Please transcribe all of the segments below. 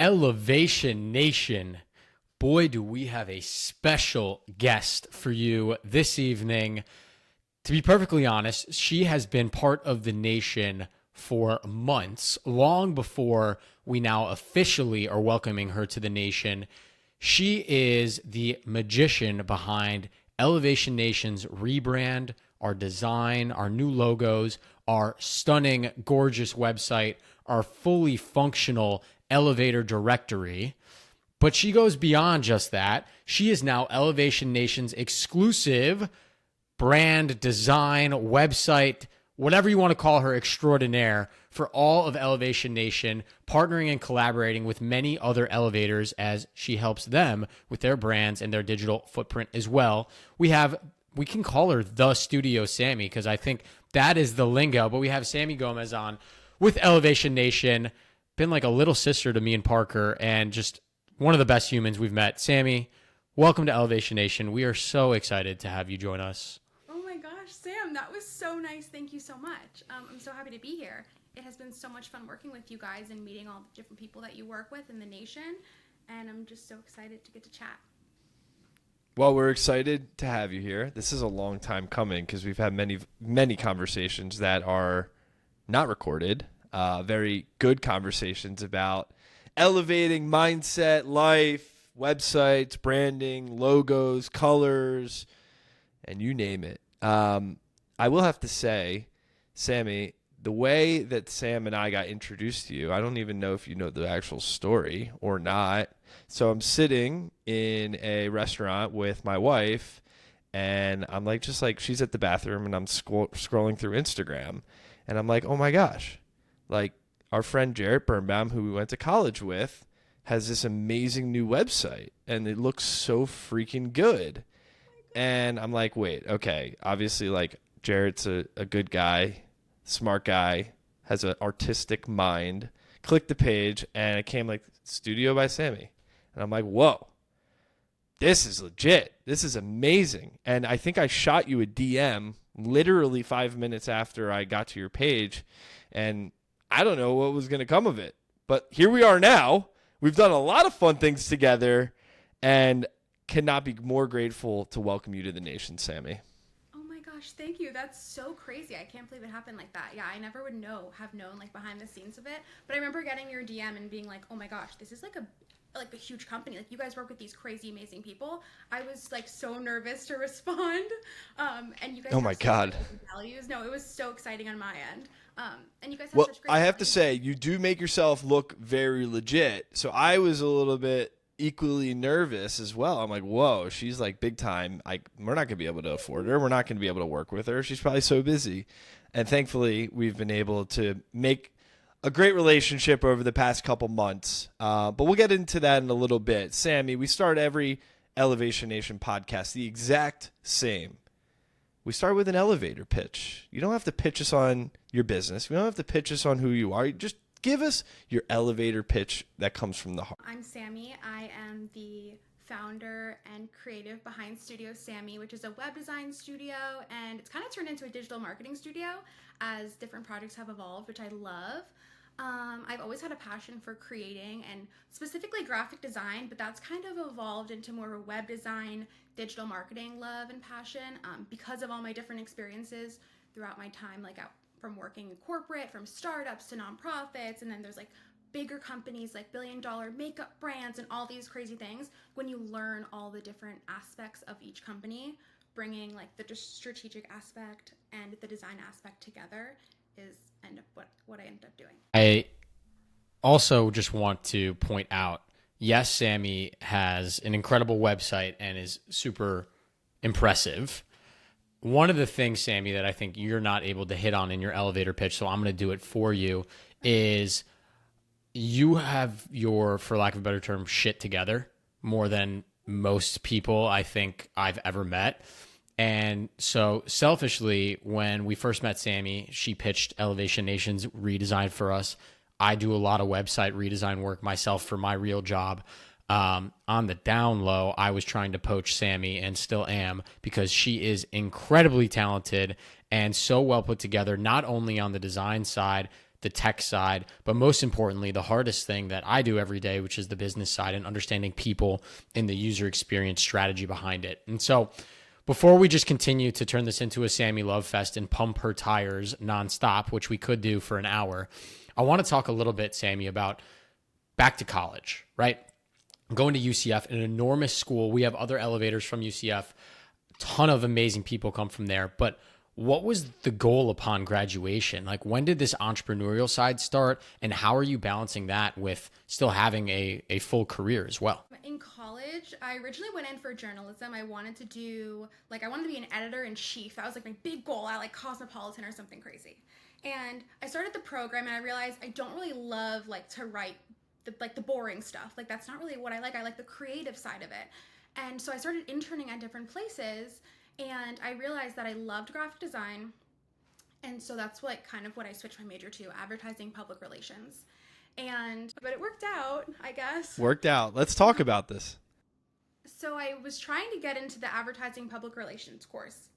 Elevation Nation, boy, do we have a special guest for you this evening. To be perfectly honest, she has been part of the nation for months, long before we now officially are welcoming her to the nation. She is the magician behind Elevation Nation's rebrand, our design, our new logos, our stunning, gorgeous website, our fully functional elevator directory. But she goes beyond just that. She is now Elevation Nation's exclusive brand, design, website, whatever you want to call her, extraordinaire for all of Elevation Nation, partnering and collaborating with many other elevators as she helps them with their brands and their digital footprint as well. We can call her the Studio Sami because I think that is the lingo, but we have Sami Gomez on with Elevation Nation, been like a little sister to me and Parker, and just one of the best humans we've met. Sami, welcome to Elevation Nation. We are so excited to have you join us. Oh my gosh, Sam, that was so nice. Thank you so much. I'm so happy to be here. It has been so much fun working with you guys and meeting all the different people that you work with in the nation, and I'm just so excited to get to chat. Well, we're excited to have you here. This is a long time coming because we've had many conversations that are not recorded, very good conversations about elevating mindset, life, websites, branding, logos, colors, and you name it. I will have to say, Sami, the way that Sam and I got introduced to you, I don't even know if you know the actual story or not. So I'm sitting in a restaurant with my wife, and I'm like, she's at the bathroom, and I'm scrolling through Instagram, and I'm like, oh my gosh, like our friend Jarrett Birnbaum, who we went to college with, has this amazing new website, and it looks so freaking good. And I'm like, wait, okay, obviously, like, Jarrett's a good guy, smart guy, has an artistic mind. Click the page, and it came like Studio by Sami. And I'm like, whoa, this is legit. This is amazing. And I think I shot you a DM literally 5 minutes after I got to your page, and I don't know what was going to come of it. But here we are now. We've done a lot of fun things together, and cannot be more grateful to welcome you to the nation, Sami. Oh my gosh, thank you. That's so crazy. I can't believe it happened like that. Yeah, I never would have known like behind the scenes of it. But I remember getting your DM and being like, oh my gosh, this is like a huge company. Like, you guys work with these crazy, amazing people. I was like so nervous to respond. And you guys oh my God, values. No, it was so exciting on my end. And you guys have well, such great I have to values. say, you do make yourself look very legit. So I was a little bit equally nervous as well. I'm like, whoa, she's like big time. We're not going to be able to afford her. We're not going to be able to work with her. She's probably so busy. And thankfully, we've been able to make a great relationship over the past couple months. But we'll get into that in a little bit. Sami, we start every Elevation Nation podcast the exact same. We start with an elevator pitch. You don't have to pitch us on your business. We don't have to pitch us on who you are. Just give us your elevator pitch that comes from the heart. I'm Sami. I am the founder and creative behind Studio Sami, which is a web design studio, and it's kind of turned into a digital marketing studio as different projects have evolved, which I love. I've always had a passion for creating and specifically graphic design, but that's kind of evolved into more of a web design, digital marketing love and passion because of all my different experiences throughout my time, like from working in corporate, from startups to nonprofits, and then there's like bigger companies like billion-dollar makeup brands and all these crazy things. When you learn all the different aspects of each company, bringing like the strategic aspect and the design aspect together is what I ended up doing. I also just want to point out, yes, Sami has an incredible website and is super impressive. One of the things, Sami, that I think you're not able to hit on in your elevator pitch, so I'm going to do it for you, is you have your, for lack of a better term, shit together more than most people I think I've ever met. And so selfishly, when we first met Sami, she pitched Elevation Nation's redesign for us. I do a lot of website redesign work myself for my real job. On the down low, I was trying to poach Sami and still am because she is incredibly talented and so well put together, not only on the design side, the tech side, but most importantly, the hardest thing that I do every day, which is the business side and understanding people and the user experience strategy behind it. And so before we just continue to turn this into a Sami Love Fest and pump her tires nonstop, which we could do for an hour, I want to talk a little bit, Sami, about back to college, right? Going to UCF, an enormous school. We have other elevators from UCF. A ton of amazing people come from there. But what was the goal upon graduation? Like, when did this entrepreneurial side start, and how are you balancing that with still having a full career as well? In college, I originally went in for journalism. I wanted to be an editor-in-chief. That was like my big goal at like Cosmopolitan or something crazy. And I started the program and I realized I don't really love like to write the boring stuff. Like, that's not really what I like. I like the creative side of it. And so I started interning at different places, and I realized that I loved graphic design. And so that's what I switched my major to, advertising public relations. But it worked out, I guess. Worked out. Let's talk about this. So I was trying to get into the advertising public relations course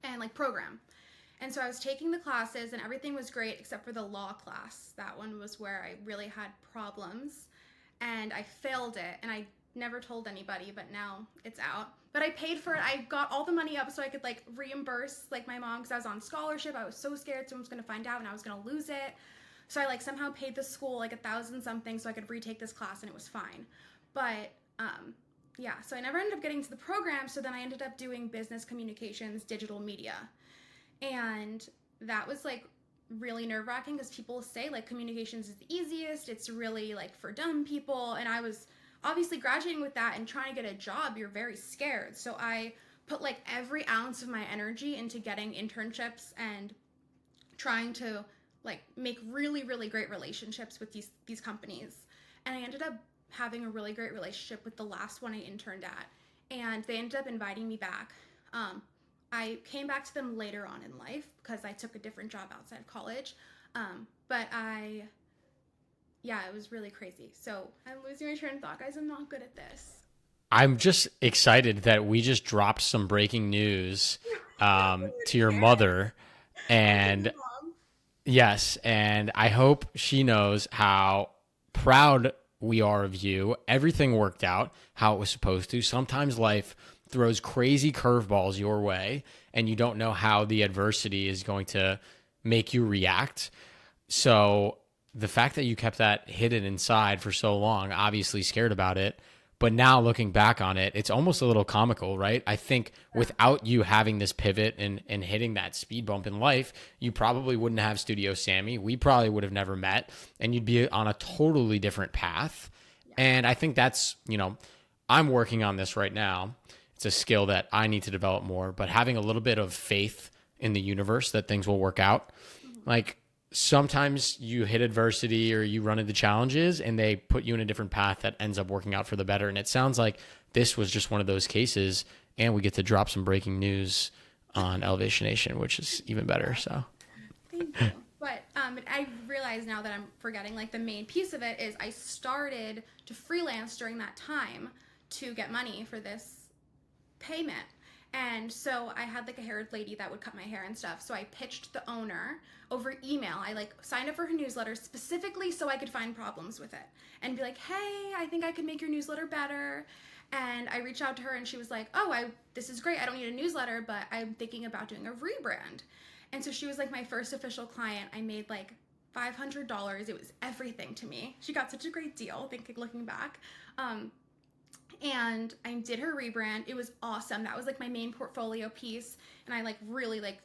and like program. And so I was taking the classes and everything was great except for the law class. That one was where I really had problems and I failed it, and I never told anybody, but now it's out. But I paid for it. I got all the money up so I could like reimburse like my mom, because I was on scholarship. I was so scared someone was going to find out and I was going to lose it. So I like somehow paid the school like $1,000 something so I could retake this class, and it was fine. But yeah, so I never ended up getting to the program. So then I ended up doing business communications, digital media. And that was like really nerve-wracking because people say like communications is the easiest. It's really like for dumb people. And I was obviously graduating with that and trying to get a job. You're very scared. So I put like every ounce of my energy into getting internships and trying to like make really, really great relationships with these companies. And I ended up having a really great relationship with the last one I interned at. And they ended up inviting me back. I came back to them later on in life because I took a different job outside of college. But it was really crazy. So I'm losing my train of thought, guys. I'm not good at this. I'm just excited that we just dropped some breaking news to your mother. And yes, and I hope she knows how proud we are of you. Everything worked out how it was supposed to. Sometimes life throws crazy curveballs your way, and you don't know how the adversity is going to make you react. So the fact that you kept that hidden inside for so long, obviously scared about it, but now looking back on it, it's almost a little comical, right? I think without you having this pivot and hitting that speed bump in life, you probably wouldn't have Studio Sami. We probably would have never met, and you'd be on a totally different path. And I think that's, I'm working on this right now. It's a skill that I need to develop more, but having a little bit of faith in the universe that things will work out. Like, sometimes you hit adversity or you run into challenges and they put you in a different path that ends up working out for the better. And it sounds like this was just one of those cases, and we get to drop some breaking news on Elevation Nation, which is even better. So thank you. But I realize now that I'm forgetting like the main piece of it is I started to freelance during that time to get money for this payment. And so I had like a hair lady that would cut my hair and stuff. So I pitched the owner over email. I like signed up for her newsletter specifically so I could find problems with it and be like, hey, I think I could make your newsletter better. And I reached out to her and she was like, this is great. I don't need a newsletter, but I'm thinking about doing a rebrand. And so she was like my first official client. I made like $500. It was everything to me. She got such a great deal, looking back. And I did her rebrand. It was awesome. That was like my main portfolio piece. And I like really like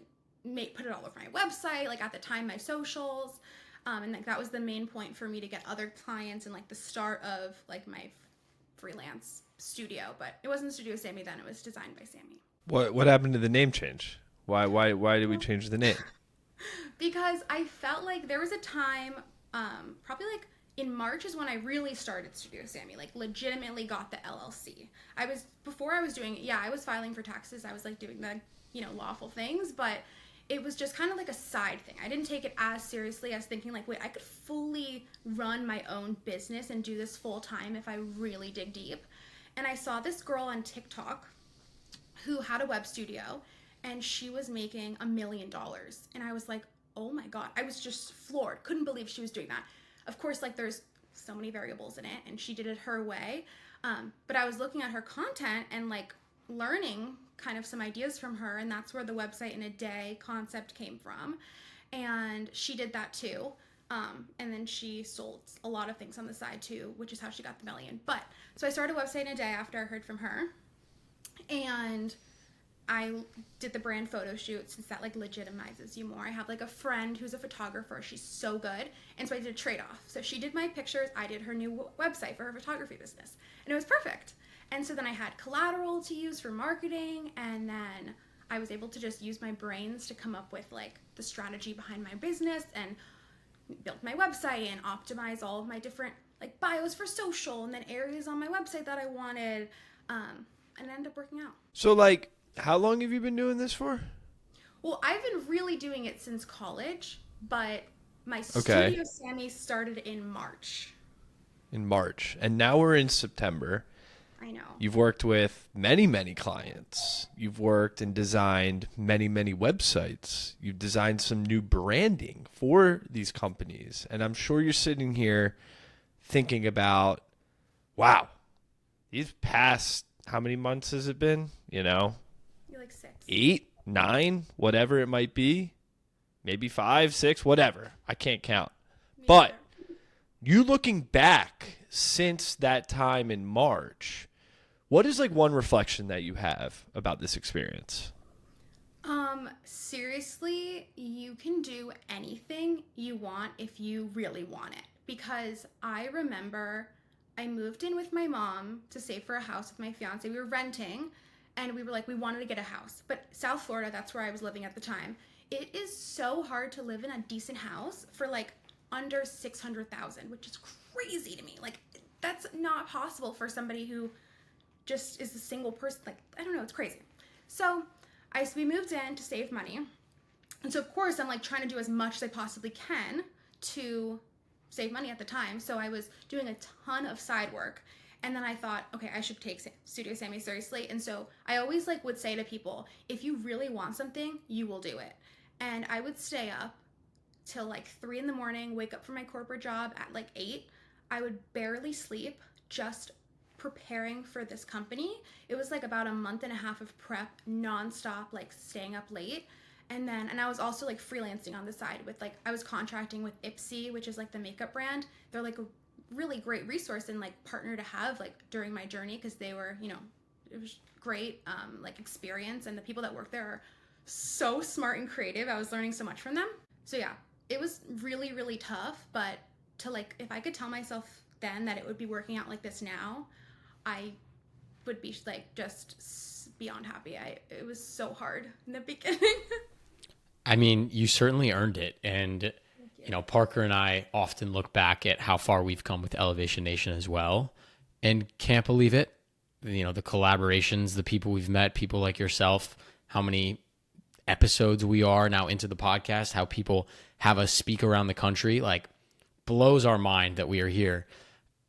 put it all over my website, like at the time, my socials. And like that was the main point for me to get other clients and like the start of like my freelance studio. But it wasn't Studio Sami then. It was designed by Sami. What happened to the name change? Why did we change the name? Because I felt like there was a time, probably like in March is when I really started Studio Sami, like legitimately got the LLC. Before I was doing it, I was filing for taxes. I was like doing the, lawful things, but it was just kind of like a side thing. I didn't take it as seriously as thinking like, wait, I could fully run my own business and do this full time if I really dig deep. And I saw this girl on TikTok who had a web studio and she was making $1 million. And I was like, oh my God, I was just floored. Couldn't believe she was doing that. Of course, like there's so many variables in it and she did it her way. But I was looking at her content and like learning kind of some ideas from her. And that's where the website in a day concept came from. And she did that too. And then she sold a lot of things on the side too, which is how she got the million. But so I started a website in a day after I heard from her. And I did the brand photo shoot since that like legitimizes you more. I have like a friend who's a photographer. She's so good. And so I did a trade-off. So she did my pictures. I did her new website for her photography business. And it was perfect. And so then I had collateral to use for marketing. And then I was able to just use my brains to come up with like the strategy behind my business and built my website and optimize all of my different like bios for social and then areas on my website that I wanted. And it ended up working out. So like, how long have you been doing this for? Well, I've been really doing it since college, but my studio Sami started in March. In March. And now we're in September. I know. You've worked with many, many clients. You've worked and designed many, many websites. You've designed some new branding for these companies. And I'm sure you're sitting here thinking about, wow, these past, how many months has it been? You know? You're like 6. 8, 9, whatever it might be. Maybe 5, 6, whatever. I can't count. But you looking back since that time in March, what is like one reflection that you have about this experience? Seriously, you can do anything you want if you really want it. Because I remember I moved in with my mom to save for a house with my fiance. We were renting and we were like, we wanted to get a house. But South Florida, that's where I was living at the time. It is so hard to live in a decent house for like under $600,000, which is crazy to me. Like that's not possible for somebody who just is a single person. Like, I don't know, it's crazy. So we moved in to save money. And so of course I'm like trying to do as much as I possibly can to save money at the time. So I was doing a ton of side work. And then I thought, okay, I should take Studio Sami seriously. And so I always like would say to people, if you really want something, you will do it. And I would stay up till like 3 a.m, wake up for my corporate job at like 8. I would barely sleep, just preparing for this company. It was like about a month and a half of prep, nonstop, like staying up late. And I was also like freelancing on the side with like, I was contracting with Ipsy, which is like the makeup brand. They're like a really great resource and like partner to have like during my journey because they were, you know, it was great like experience, and the people that work there are so smart and creative. I was learning so much from them. So yeah, it was really, really tough, but to like, if I could tell myself then that it would be working out like this now, I would be like just beyond happy. It was so hard in the beginning. I mean, you certainly earned it. And, you know, Parker and I often look back at how far we've come with Elevation Nation as well and can't believe it. You know, the collaborations, the people we've met, people like yourself, how many episodes we are now into the podcast, how people have us speak around the country, like blows our mind that we are here.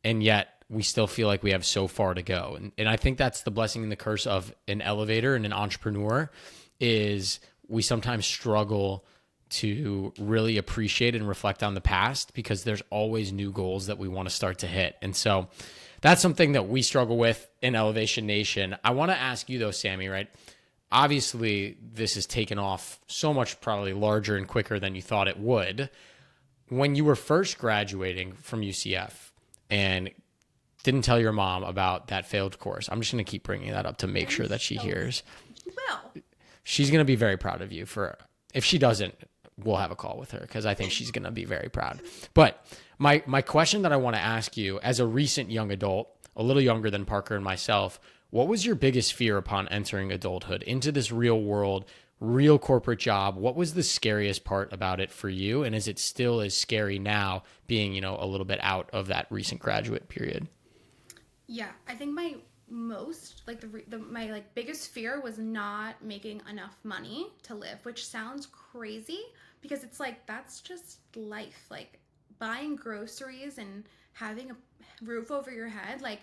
And yet we still feel like we have so far to go. And I think that's the blessing and the curse of an elevator and an entrepreneur is we sometimes struggle to really appreciate and reflect on the past because there's always new goals that we want to start to hit. And so that's something that we struggle with in Elevation Nation. I want to ask you though, Sami, right? Obviously, this has taken off so much probably larger and quicker than you thought it would. When you were first graduating from UCF and didn't tell your mom about that failed course, I'm just going to keep bringing that up to make sure that she hears. She will. She's going to be very proud of you for, if she doesn't, we'll have a call with her because I think she's going to be very proud. But my question that I want to ask you as a recent young adult, a little younger than Parker and myself, what was your biggest fear upon entering adulthood into this real world, real corporate job? What was the scariest part about it for you? And is it still as scary now being, you know, a little bit out of that recent graduate period? Yeah, I think my most like my like biggest fear was not making enough money to live, which sounds crazy because it's like that's just life. Like buying groceries and having a roof over your head, like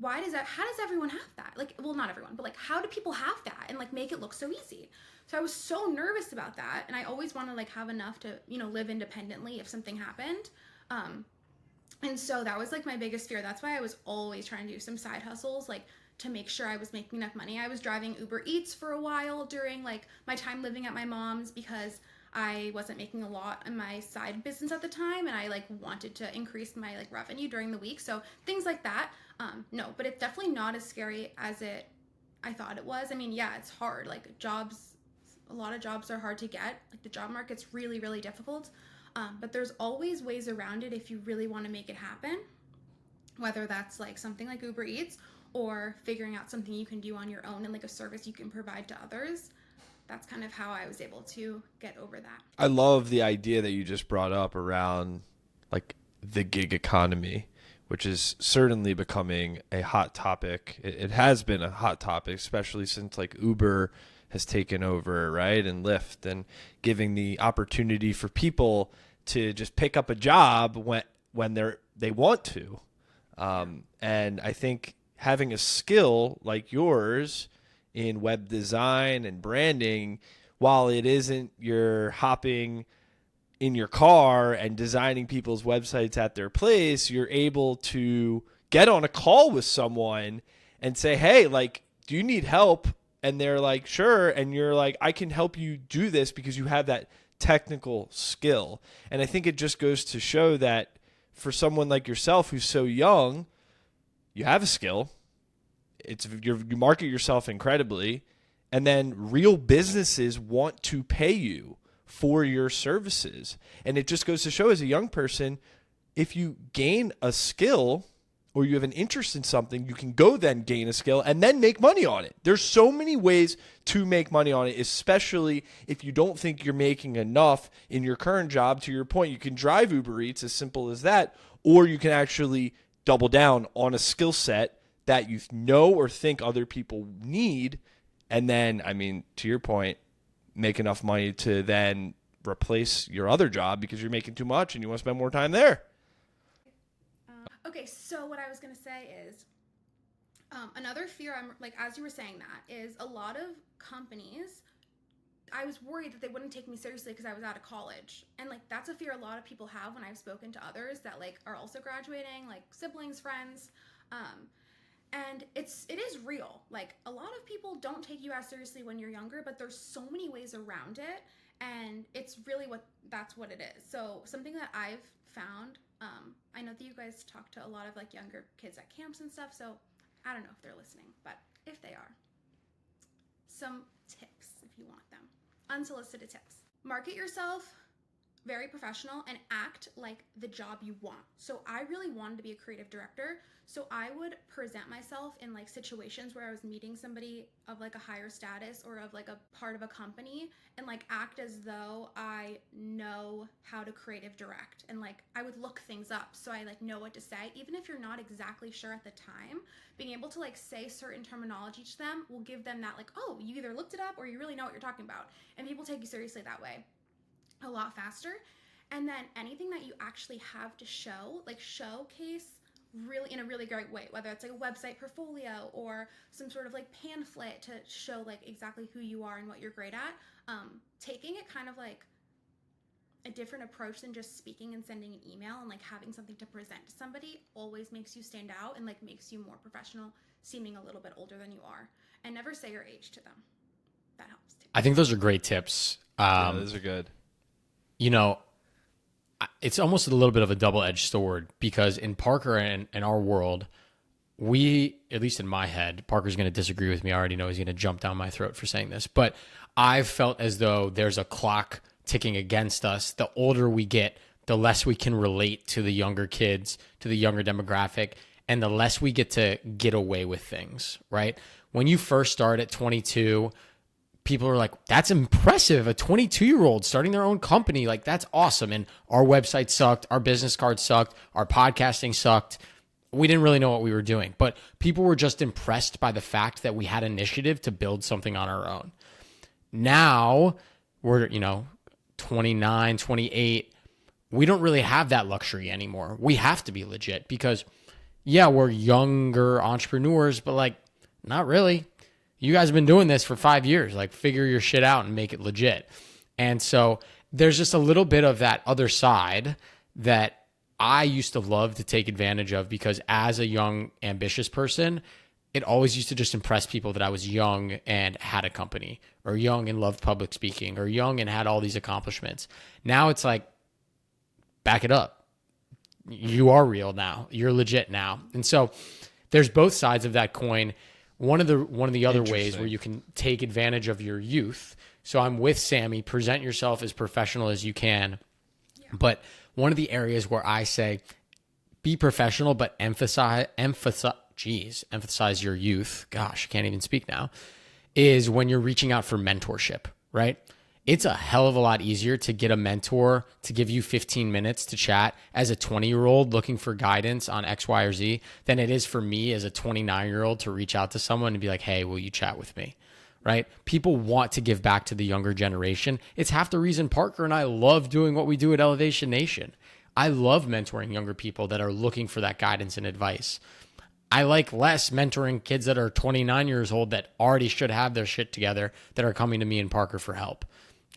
how does everyone have that? Like, well, not everyone, but like, how do people have that and like make it look so easy? So I was so nervous about that. And I always want to like have enough to, live independently if something happened. And so that was like my biggest fear. That's why I was always trying to do some side hustles, like to make sure I was making enough money. I was driving Uber Eats for a while during like my time living at my mom's because I wasn't making a lot in my side business at the time, and I like wanted to increase my like revenue during the week. So things like that. No, but it's definitely not as scary as I thought it was. I mean, yeah, it's hard. Like a lot of jobs are hard to get. Like the job market's really, really difficult. But there's always ways around it if you really want to make it happen, whether that's like something like Uber Eats or figuring out something you can do on your own and like a service you can provide to others. That's kind of how I was able to get over that. I love the idea that you just brought up around like the gig economy, which is certainly becoming a hot topic. It has been a hot topic, especially since like Uber has taken over, right? And Lyft, and giving the opportunity for people to just pick up a job when they want to. And I think having a skill like yours in web design and branding, while it isn't you're hopping in your car and designing people's websites at their place, you're able to get on a call with someone and say, hey, like, do you need help? And they're like, sure. And you're like, I can help you do this because you have that technical skill. And I think it just goes to show that for someone like yourself who's so young, you have a skill. You market yourself incredibly. And then real businesses want to pay you for your services. And it just goes to show as a young person, if you gain a skill or you have an interest in something, you can go then gain a skill and then make money on it. There's so many ways to make money on it, especially if you don't think you're making enough in your current job. To your point, you can drive Uber Eats, as simple as that, or you can actually double down on a skill set that you know or think other people need. And then, I mean, to your point, make enough money to then replace your other job because you're making too much and you want to spend more time there. Okay, so what I was going to say is another fear, I'm like, as you were saying that, is a lot of companies, I was worried that they wouldn't take me seriously because I was out of college. And like, that's a fear a lot of people have when I've spoken to others that like are also graduating, like siblings, friends. And it is real. Like a lot of people don't take you as seriously when you're younger, but there's so many ways around it. And it's really that's what it is. So something that I've found, I know that you guys talk to a lot of like younger kids at camps and stuff, so I don't know if they're listening, but if they are, some tips if you want them. Unsolicited tips. Market yourself very professional and act like the job you want. So I really wanted to be a creative director. So I would present myself in like situations where I was meeting somebody of like a higher status or of like a part of a company and like act as though I know how to creative direct, and like I would look things up so I like know what to say, even if you're not exactly sure at the time. Being able to like say certain terminology to them will give them that like, oh, you either looked it up or you really know what you're talking about, and people take you seriously that way a lot faster. And then anything that you actually have to show, like showcase really in a really great way, whether it's like a website portfolio or some sort of like pamphlet to show like exactly who you are and what you're great at. Taking it kind of like a different approach than just speaking and sending an email, and like having something to present to somebody always makes you stand out and like makes you more professional, seeming a little bit older than you are. And never say your age to them. That helps too. I think those are great tips. Yeah, those are good. You know, it's almost a little bit of a double-edged sword, because in Parker and in our world, we, at least in my head, Parker's going to disagree with me. I already know he's going to jump down my throat for saying this, but I've felt as though there's a clock ticking against us. The older we get, the less we can relate to the younger kids, to the younger demographic, and the less we get to get away with things, right? When you first start at 22, people are like, that's impressive. A 22-year-old starting their own company. Like, that's awesome. And our website sucked. Our business card sucked. Our podcasting sucked. We didn't really know what we were doing, but people were just impressed by the fact that we had initiative to build something on our own. Now we're, 29, 28. We don't really have that luxury anymore. We have to be legit, because yeah, we're younger entrepreneurs, but like, not really. You guys have been doing this for 5 years. Like, figure your shit out and make it legit. And so there's just a little bit of that other side that I used to love to take advantage of, because as a young, ambitious person, it always used to just impress people that I was young and had a company, or young and loved public speaking, or young and had all these accomplishments. Now it's like, back it up. You are real now. You're legit now. And so there's both sides of that coin. One of the other ways where you can take advantage of your youth. So I'm with Sami. Present yourself as professional as you can. Yeah. But one of the areas where I say be professional, but emphasize your youth. Gosh, I can't even speak now. Is when you're reaching out for mentorship, right? It's a hell of a lot easier to get a mentor to give you 15 minutes to chat as a 20-year-old looking for guidance on X, Y, or Z than it is for me as a 29-year-old to reach out to someone and be like, hey, will you chat with me? Right? People want to give back to the younger generation. It's half the reason Parker and I love doing what we do at Elevation Nation. I love mentoring younger people that are looking for that guidance and advice. I like less mentoring kids that are 29 years old that already should have their shit together that are coming to me and Parker for help.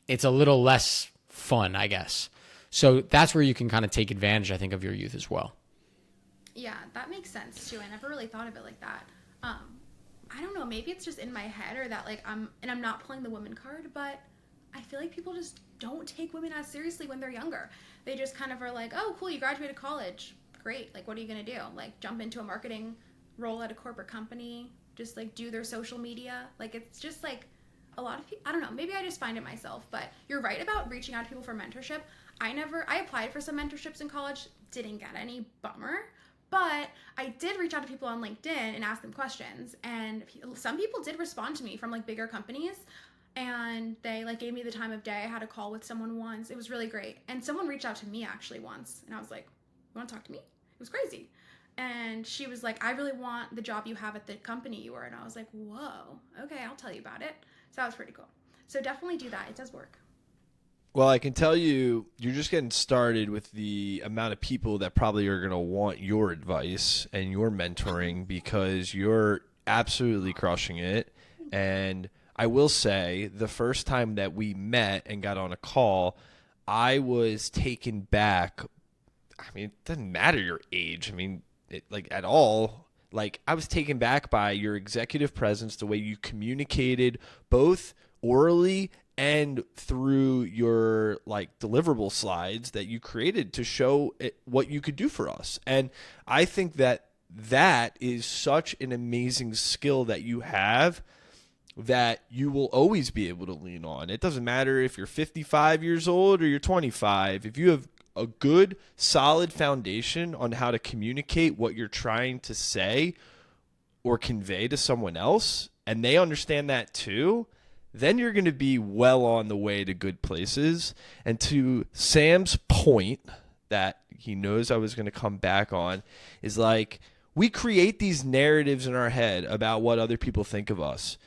It's a little less fun, I guess. So that's where you can kind of take advantage, I think, of your youth as well. Yeah, that makes sense too. I never really thought of it like that. I don't know, maybe it's just in my head, or that like I'm not pulling the woman card, but I feel like people just don't take women as seriously when they're younger. They just kind of are like, oh, cool, you graduated college. Great. Like, what are you going to do? Like, jump into a marketing role at a corporate company, just like do their social media. Like, it's just like, a lot of people, I don't know, maybe I just find it myself, but you're right about reaching out to people for mentorship. I applied for some mentorships in college, didn't get any, bummer, but I did reach out to people on LinkedIn and ask them questions, and some people did respond to me from like bigger companies, and they like gave me the time of day. I had a call with someone once. It was really great. And someone reached out to me actually once, and I was like, you want to talk to me? It was crazy. And she was like, I really want the job you have at the company you were. And I was like, whoa, okay, I'll tell you about it. So that was pretty cool. So definitely do that. It does work. Well, I can tell you, you're just getting started with the amount of people that probably are going to want your advice and your mentoring, because you're absolutely crushing it. And I will say, the first time that we met and got on a call, I was taken back. I mean, it doesn't matter your age. I mean, like at all. Like, I was taken back by your executive presence, the way you communicated both orally and through your like deliverable slides that you created to show what you could do for us. And I think that that is such an amazing skill that you have, that you will always be able to lean on. It doesn't matter if you're 55 years old or you're 25. If you have a good, solid foundation on how to communicate what you're trying to say or convey to someone else, and they understand that too, then you're going to be well on the way to good places. And to Sam's point that he knows I was going to come back on is like, we create these narratives in our head about what other people think of us.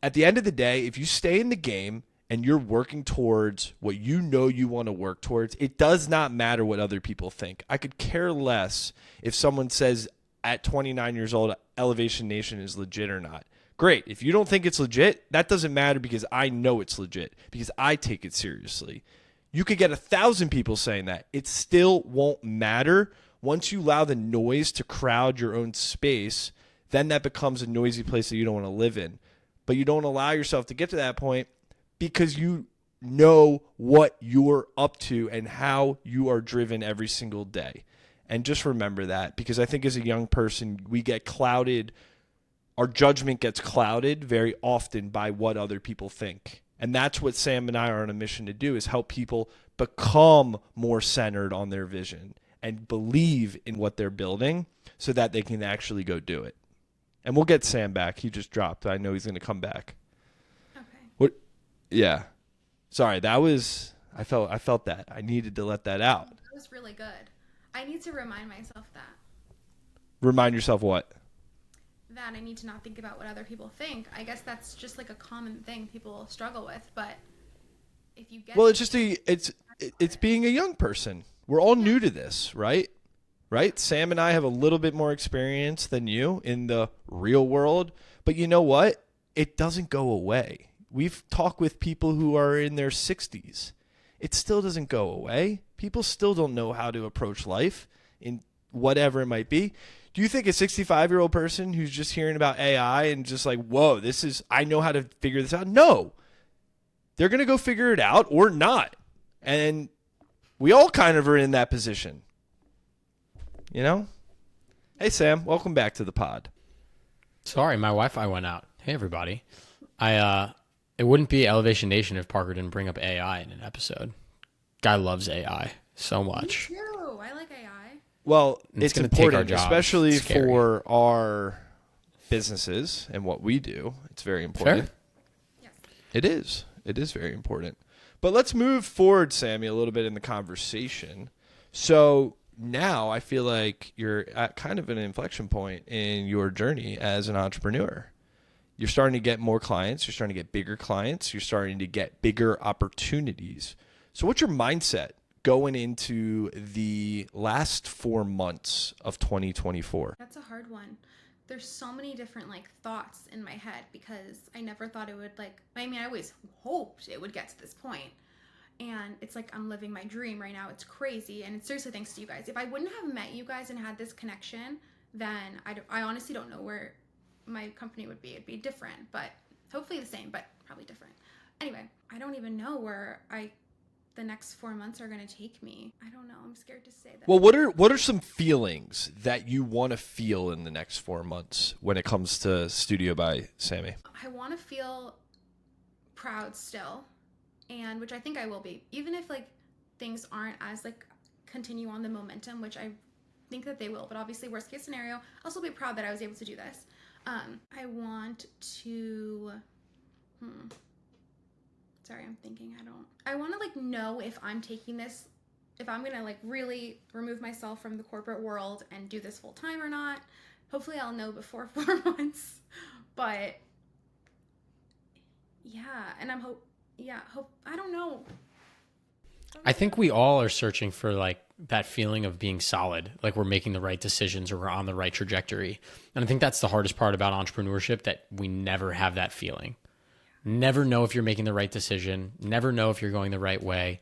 At the end of the day, if you stay in the game and you're working towards what you know you want to work towards, it does not matter what other people think. I could care less if someone says at 29 years old, Elevation Nation is legit or not. Great. If you don't think it's legit, that doesn't matter, because I know it's legit, because I take it seriously. You could get 1,000 people saying that. It still won't matter. Once you allow the noise to crowd your own space, then that becomes a noisy place that you don't want to live in. But you don't allow yourself to get to that point, because you know what you're up to and how you are driven every single day. And just remember that, because I think as a young person, we get clouded. Our judgment gets clouded very often by what other people think. And that's what Sam and I are on a mission to do, is help people become more centered on their vision and believe in what they're building so that they can actually go do it. And we'll get Sam back. He just dropped. I know he's going to come back. Okay. What? Yeah. Sorry, that was, I felt that. I needed to let that out. That was really good. I need to remind myself that. Remind yourself what? That I need to not think about what other people think. I guess that's just like a common thing people struggle with, but if you get... Well, it's just it's being a young person. We're all new to this, right? right? Sam and I have a little bit more experience than you in the real world, but you know what? It doesn't go away. We've talked with people who are in their 60s. It still doesn't go away. People still don't know how to approach life in whatever it might be. Do you think a 65-year-old person who's just hearing about AI and just like, whoa, I know how to figure this out? No. They're going to go figure it out or not. And we all kind of are in that position. You know? Hey, Sam, welcome back to the pod. Sorry, my Wi-Fi went out. Hey, everybody. It wouldn't be Elevation Nation if Parker didn't bring up AI in an episode. Guy loves AI so much. Me too. I like AI. Well, it's gonna take our important, jobs. especially It's scary. for our businesses and what we do. It's very important. Fair. Yes. It is. It is very important. But let's move forward, Sammy, a little bit in the conversation. So now I feel like you're at kind of an inflection point in your journey as an entrepreneur. You're starting to get more clients. You're starting to get bigger clients. You're starting to get bigger opportunities. So what's your mindset going into the last 4 months of 2024? That's a hard one. There's so many different thoughts in my head because I never thought it would I always hoped it would get to this point. And it's like I'm living my dream right now. It's crazy. And it's seriously thanks to you guys. If I wouldn't have met you guys and had this connection, then I honestly don't know where my company would be. It'd be different, but hopefully the same, but probably different. Anyway, I don't even know where the next 4 months are going to take me. I don't know. I'm scared to say that. Well, what are some feelings that you want to feel in the next 4 months when it comes to Studio by Sammy? I want to feel proud still, and which I think I will be, even if things aren't as continue on the momentum, which I think that they will. But obviously, worst case scenario, I'll still be proud that I was able to do this. I want to. Sorry, I'm thinking. I want to know if I'm taking this, if I'm gonna really remove myself from the corporate world and do this full time or not. Hopefully, I'll know before 4 months. But yeah, and I don't know. I think we all are searching for that feeling of being solid, like we're making the right decisions or we're on the right trajectory. And I think that's the hardest part about entrepreneurship, that we never have that feeling. Never know if you're making the right decision, never know if you're going the right way,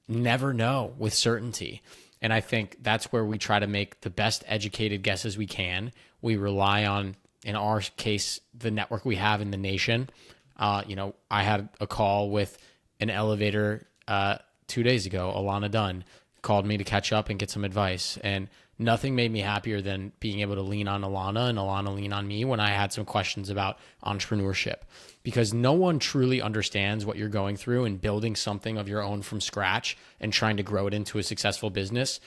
never know with certainty. And I think that's where we try to make the best educated guesses we can. We rely on, in our case, the network we have in the nation. I had a call with an elevator 2 days ago. Alana Dunn called me to catch up and get some advice. And nothing made me happier than being able to lean on Alana and Alana lean on me when I had some questions about entrepreneurship. Because no one truly understands what you're going through and building something of your own from scratch and trying to grow it into a successful business,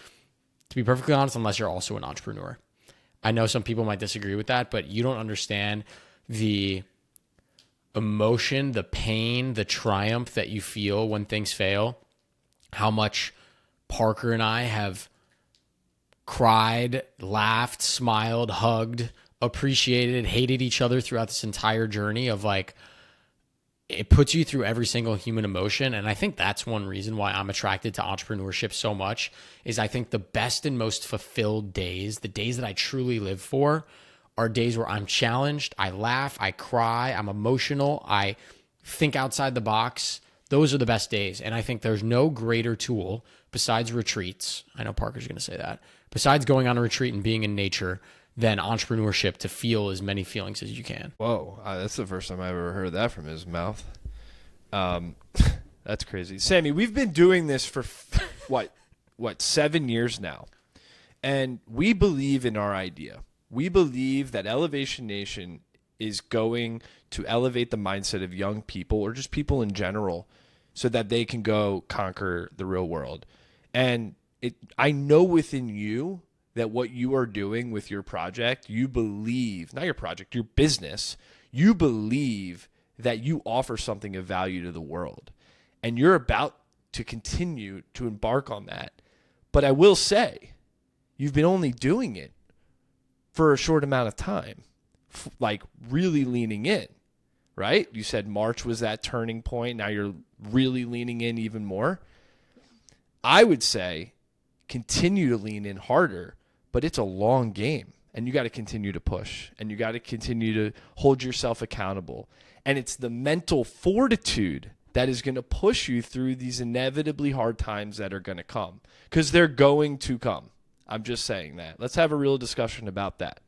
to be perfectly honest, unless you're also an entrepreneur. I know some people might disagree with that, but you don't understand the emotion, the pain, the triumph that you feel when things fail. How much Parker and I have cried, laughed, smiled, hugged, appreciated, hated each other throughout this entire journey of it puts you through every single human emotion. And I think that's one reason why I'm attracted to entrepreneurship so much, is I think the best and most fulfilled days, the days that I truly live for, are days where I'm challenged, I laugh, I cry, I'm emotional, I think outside the box. Those are the best days. And I think there's no greater tool besides retreats. I know Parker's going to say that. Besides going on a retreat and being in nature, than entrepreneurship to feel as many feelings as you can. Whoa, that's the first time I've ever heard that from his mouth. That's crazy. Sammy, we've been doing this for what 7 years now. And we believe in our idea. We believe that Elevation Nation is going to elevate the mindset of young people, or just people in general, so that they can go conquer the real world. And I know within you that what you are doing with your project, you believe, not your project, your business, you believe that you offer something of value to the world. And you're about to continue to embark on that. But I will say, you've been only doing it for a short amount of time, really leaning in, right? You said March was that turning point. Now you're really leaning in even more. I would say continue to lean in harder, but it's a long game, and you got to continue to push, and you got to continue to hold yourself accountable. And it's the mental fortitude that is going to push you through these inevitably hard times that are going to come, because they're going to come. I'm just saying that. Let's have a real discussion about that.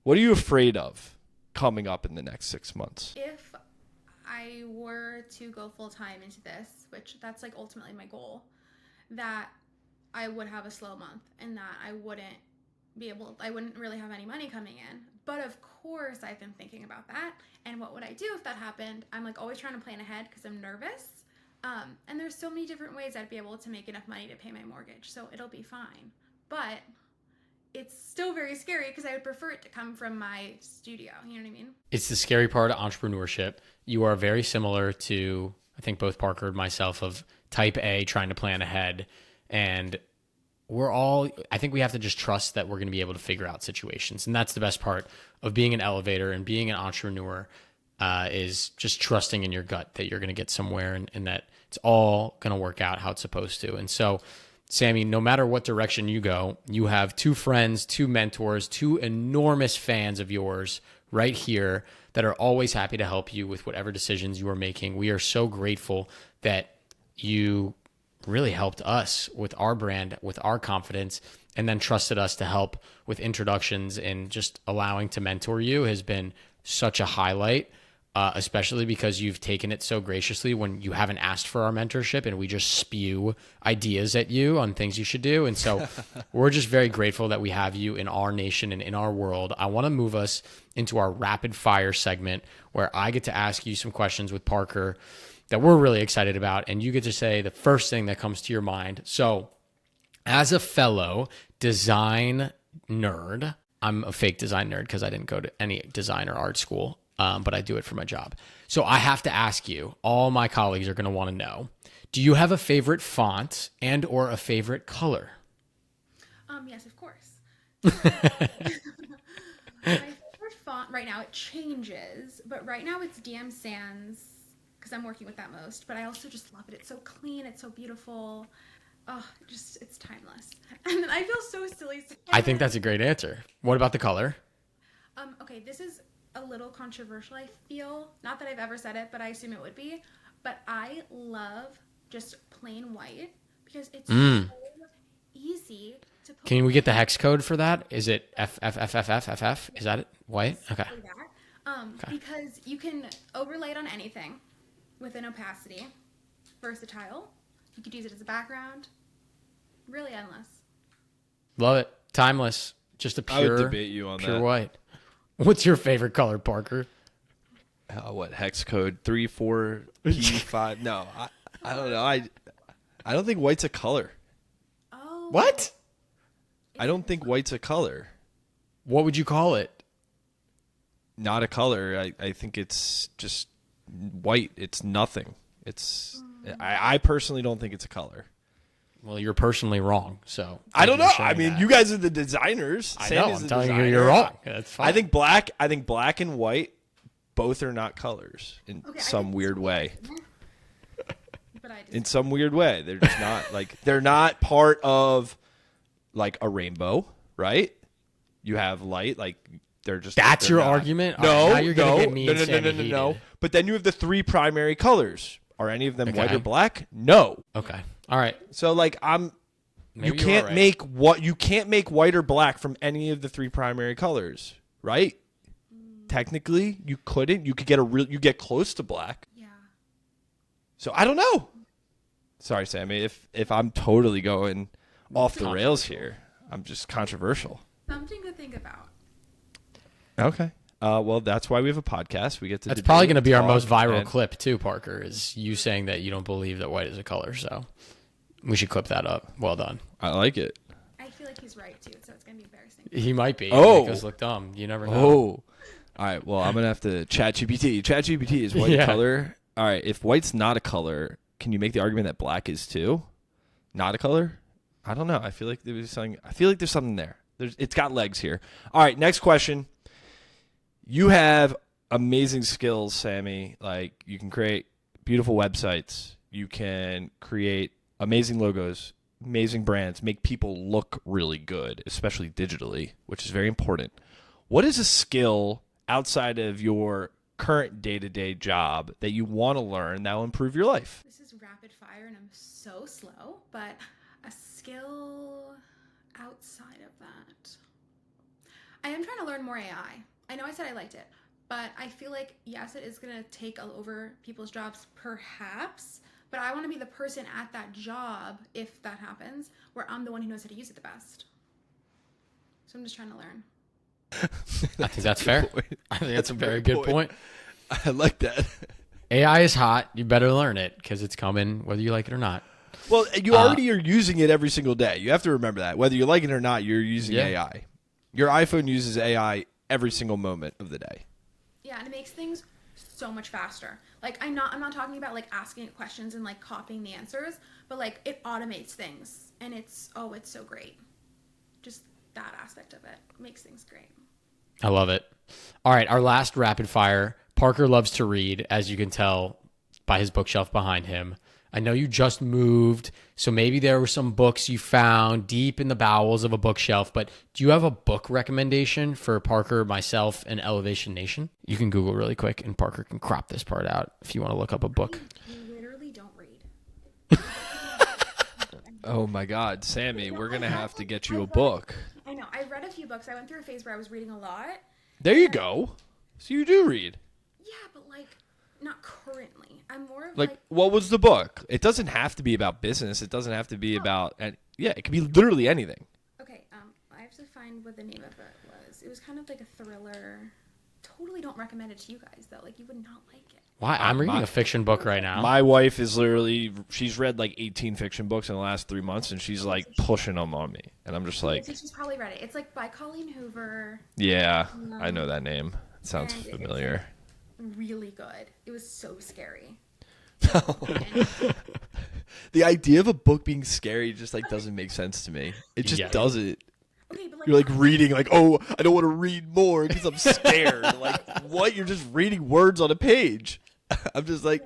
What are you afraid of coming up in the next 6 months? If I were to go full time into this, which that's like ultimately my goal, that I would have a slow month and that I wouldn't really have any money coming in. But of course, I've been thinking about that. And what would I do if that happened? I'm like always trying to plan ahead because I'm nervous. And there's so many different ways I'd be able to make enough money to pay my mortgage. So it'll be fine. But it's still very scary because I would prefer it to come from my studio. You know what I mean? It's the scary part of entrepreneurship. You are very similar to, I think, both Parker and myself, of type A, trying to plan ahead. And I think we have to just trust that we're going to be able to figure out situations. And that's the best part of being an elevator and being an entrepreneur, is just trusting in your gut that you're going to get somewhere, and that it's all going to work out how it's supposed to. And so, Sami, no matter what direction you go, you have 2 friends, 2 mentors, 2 enormous fans of yours right here that are always happy to help you with whatever decisions you are making. We are so grateful that you really helped us with our brand, with our confidence, and then trusted us to help with introductions, and just allowing to mentor you has been such a highlight, especially because you've taken it so graciously when you haven't asked for our mentorship and we just spew ideas at you on things you should do. And so we're just very grateful that we have you in our nation and in our world. I want to move us into our rapid fire segment where I get to ask you some questions with Parker that we're really excited about, and you get to say the first thing that comes to your mind. So, as a fellow design nerd, I'm a fake design nerd because I didn't go to any design or art school, but I do it for my job. So I have to ask you, all my colleagues are going to want to know, do you have a favorite font and or a favorite color? Yes, of course. My favorite font right now, it changes, but right now it's DM Sans, because I'm working with that most, but I also just love it. It's so clean. It's so beautiful. Oh, it's timeless. And I feel so silly. I think that's a great answer. What about the color? Okay, this is a little controversial, I feel. Not that I've ever said it, but I assume it would be. But I love just plain white because it's so easy to put. Can we get the hex code for that? Is it FFFFFFF? Is that it? White? Okay. Okay. Because you can overlay it on anything with an opacity. Versatile. You could use it as a background. Really endless. Love it. Timeless. Just a pure, I would debate you on pure that. White. What's your favorite color, Parker? What, hex code 34P5? No, I don't know. I don't think white's a color. Oh. What? I don't think white's a color. What would you call it? Not a color. I think it's just white. It's nothing. I personally don't think it's a color. Well, you're personally wrong. So I don't know. I mean, you guys are the designers. I know. I'm telling you, you're wrong. That's fine. I think black and white both are not colors in some weird way. But in some weird way, they're just not like they're not part of like a rainbow, right? You have light, like they're just. That's they're your not. argument. No, right, now you're gonna get me and Sami heated. No. But then you have the 3 primary colors. Are any of them Okay. white or black? No. Okay. All right. So like you can't make white or black from any of the 3 primary colors, right? Technically, you couldn't. You could get close to black. Yeah. So I don't know. Sorry, Sami, if I'm totally going off the rails here. I'm just controversial. Something to think about. Okay. Well, that's why we have a podcast. We get to. That's probably going to be our most viral clip too, Parker, is you saying that you don't believe that white is a color. So we should clip that up. Well done. I like it. I feel like he's right too, so it's going to be embarrassing. He might be. Oh. Make us look dumb. You never know. Oh. All right. Well, I'm going to have to ChatGPT. ChatGPT is white color. All right. If white's not a color, can you make the argument that black is too? Not a color? I don't know. I feel like there's something there. It's got legs here. All right. Next question. You have amazing skills, Sami. Like you can create beautiful websites. You can create amazing logos. amazing brands make people look really good, especially digitally, which is very important. What is a skill outside of your current day-to-day job that you want to learn that will improve your life? This is rapid fire and I'm so slow, but a skill outside of that. I am trying to learn more AI. I know I said I liked it, but I feel like, yes, it is going to take over people's jobs perhaps, but I want to be the person at that job, if that happens, where I'm the one who knows how to use it the best. So I'm just trying to learn. I think that's fair. I think that's a very good point. I like that. AI is hot. You better learn it because it's coming whether you like it or not. Well, you already are using it every single day. You have to remember that. Whether you like it or not, you're using AI. Your iPhone uses AI every single moment of the day. Yeah, and it makes things so much faster. Like I'm not talking about like asking it questions and like copying the answers, but like it automates things and it's so great. Just that aspect of it makes things great. I love it. All right, our last rapid fire. Parker loves to read, as you can tell by his bookshelf behind him. I know you just moved, so maybe there were some books you found deep in the bowels of a bookshelf, but do you have a book recommendation for Parker, myself, and Elevation Nation? You can Google really quick, and Parker can crop this part out if you want to look up a book. I literally don't read. Oh my God, Sammy, we're going to have to get you a book. I know. I read a few books. I went through a phase where I was reading a lot. There you go. So you do read. Yeah, but like not currently. I'm more of Like, what was the book? It doesn't have to be about business. It doesn't have to be about, it could be literally anything. Okay, I have to find what the name of it was. It was kind of like a thriller. Totally don't recommend it to you guys though. Like you would not like it. Why? I'm reading a fiction book right now. My wife is she's read like 18 fiction books in the last 3 months, and she's like pushing them on me. And I'm just like, She's probably read it. It's like by Colleen Hoover. yeah, I know that name. It sounds familiar. It's really good. It was so scary. The idea of a book being scary just like doesn't make sense to me. It just doesn't. Okay, but like, You're like reading like, oh, I don't want to read more because I'm scared. Like, what? You're just reading words on a page. I'm just like,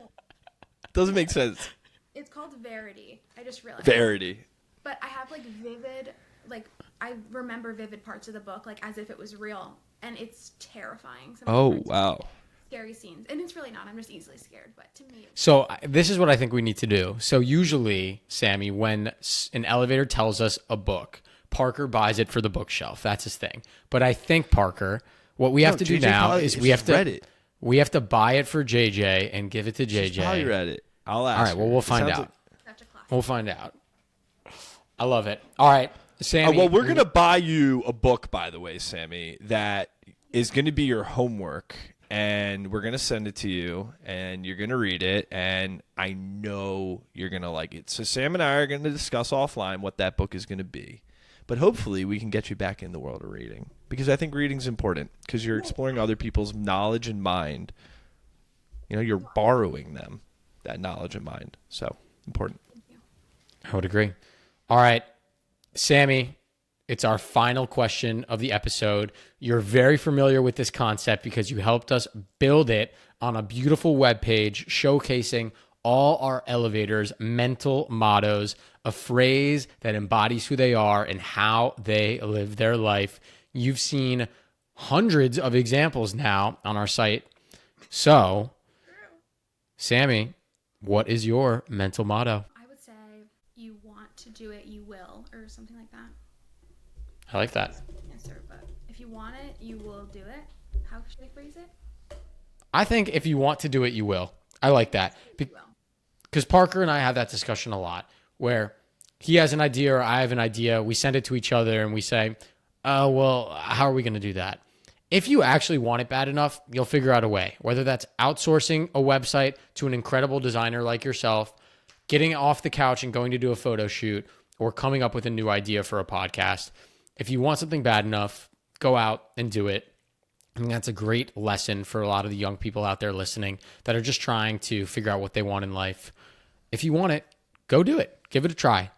doesn't make sense. It's called Verity. I just realized. Verity. But I have like vivid, like I remember vivid parts of the book like as if it was real, and it's terrifying. Oh, wow. Scary scenes, and it's really not. I'm just easily scared, but to me. So this is what I think we need to do. So usually, Sammy, when an elevator tells us a book, Parker buys it for the bookshelf. That's his thing. But I think, Parker, what we have to do now is we have to buy it for JJ and give it to JJ. She's probably read it. I'll ask. All right, well, we'll find out. Such a classic. We'll find out. I love it. All right, Sammy. Well, we're going to buy you a book, by the way, Sammy, that is going to be your homework. And we're going to send it to you, and you're going to read it, and I know you're going to like it. So Sam and I are going to discuss offline what that book is going to be. But hopefully we can get you back in the world of reading, because I think reading's important because you're exploring other people's knowledge and mind. You know, you're borrowing them, that knowledge and mind. So important. I would agree. All right, Sammy, it's our final question of the episode. You're very familiar with this concept because you helped us build it on a beautiful webpage showcasing all our elevators' mental mottos, a phrase that embodies who they are and how they live their life. You've seen hundreds of examples now on our site. So, Sammy, what is your mental motto? I would say you want to do it, you will, or something like that. I like that. Answer, but if you want it, you will do it. How should I phrase it? I think if you want to do it, you will. I like that. Because Parker and I have that discussion a lot where he has an idea or I have an idea. We send it to each other and we say, oh, well, how are we going to do that? If you actually want it bad enough, you'll figure out a way, whether that's outsourcing a website to an incredible designer like yourself, getting off the couch and going to do a photo shoot, or coming up with a new idea for a podcast. If you want something bad enough, go out and do it. I think that's a great lesson for a lot of the young people out there listening that are just trying to figure out what they want in life. If you want it, go do it. Give it a try.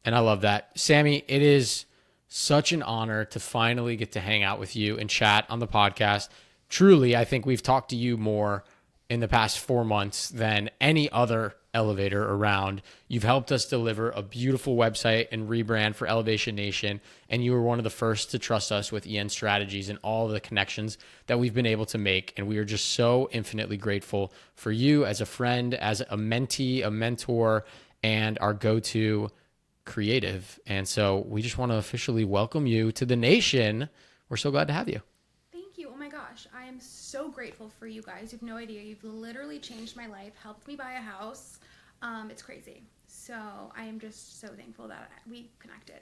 And I love that. Sammy, it is such an honor to finally get to hang out with you and chat on the podcast. Truly, I think we've talked to you more in the past 4 months than any other elevator around. You've helped us deliver a beautiful website and rebrand for Elevation Nation, and you were one of the first to trust us with EN strategies and all the connections that we've been able to make. And we are just so infinitely grateful for you as a friend, as a mentee, a mentor, and our go-to creative. And so we just want to officially welcome you to the nation. We're so glad to have you. Thank you. Oh my gosh, I am so grateful for you guys. You have no idea. You've literally changed my life, helped me buy a house. It's crazy. So I am just so thankful that we connected.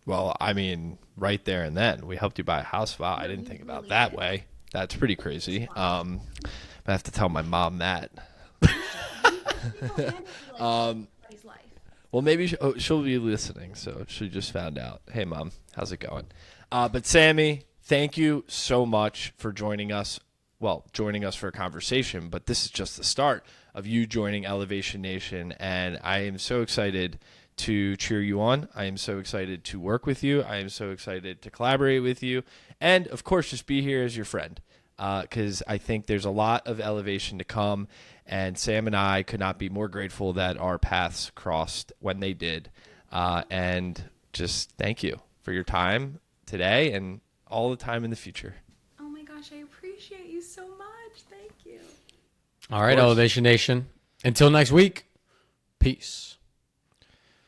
Well, I mean, right there and then we helped you buy a house. Wow, I didn't think about really that did. way. That's pretty crazy. I have to tell my mom that. Everybody's life. Well, maybe she'll be listening, so she just found out. Hey, Mom, how's it going? But Sami, thank you so much for joining us. Well, joining us for a conversation, but this is just the start of you joining Elevation Nation, and I am so excited to cheer you on. I am so excited to work with you. I am so excited to collaborate with you, and of course, just be here as your friend, because I think there's a lot of elevation to come. And Sam and I could not be more grateful that our paths crossed when they did. And just thank you for your time today and all the time in the future. Oh my gosh, I appreciate you so much. Thank you. All right, Elevation Nation. Until next week, peace.